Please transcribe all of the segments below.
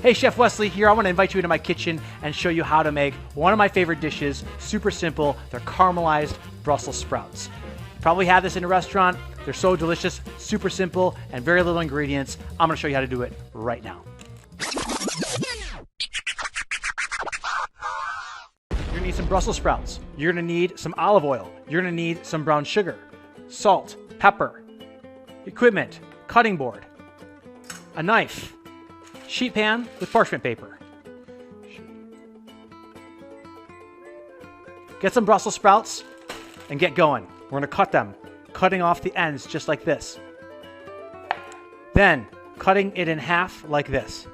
Hey, Chef Wesley here. I want to invite you into my kitchen and show you how to make one of my favorite dishes. Super simple. They're caramelized Brussels sprouts. You probably had this in a restaurant. They're so delicious, super simple, and very little ingredients. I'm going to show you how to do it right now. You're going to need some Brussels sprouts. You're going to need some olive oil. You're going to need some brown sugar, salt, pepper, equipment, cutting board, a knife, sheet pan with parchment paper. Get some Brussels sprouts and get going. We're going to cut them, cutting off the ends just like this. Then cutting it in half like this.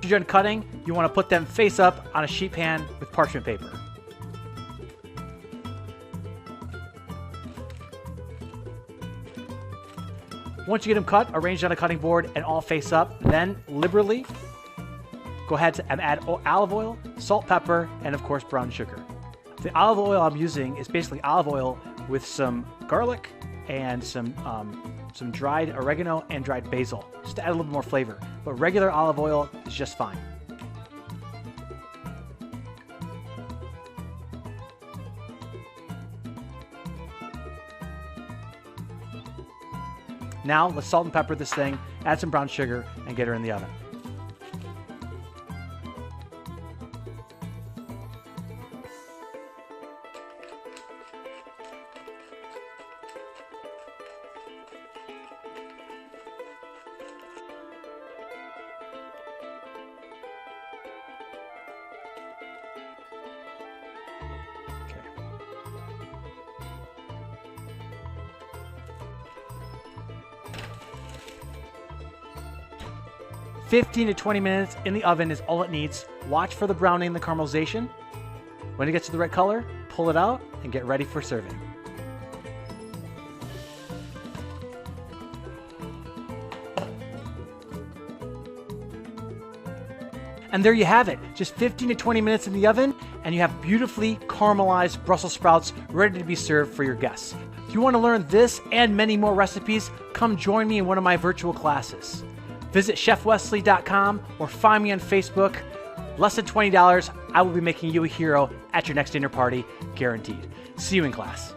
You're done cutting, you want to put them face up on a sheet pan with parchment paper. Once you get them cut, arranged on a cutting board and all face up, then liberally go ahead and add olive oil, salt, pepper, and of course brown sugar. The olive oil I'm using is basically olive oil with some garlic and some dried oregano and dried basil, just to add a little bit more flavor. But regular olive oil is just fine. Now let's salt and pepper this thing, add some brown sugar, and get her in the oven. Okay. 15 to 20 minutes in the oven is all it needs. Watch for the browning and the caramelization. When it gets to the right color, pull it out and get ready for serving. And there you have it, just 15 to 20 minutes in the oven, and you have beautifully caramelized Brussels sprouts ready to be served for your guests. If you want to learn this and many more recipes, come join me in one of my virtual classes. Visit chefwesley.com or find me on Facebook. Less than $20, I will be making you a hero at your next dinner party, guaranteed. See you in class.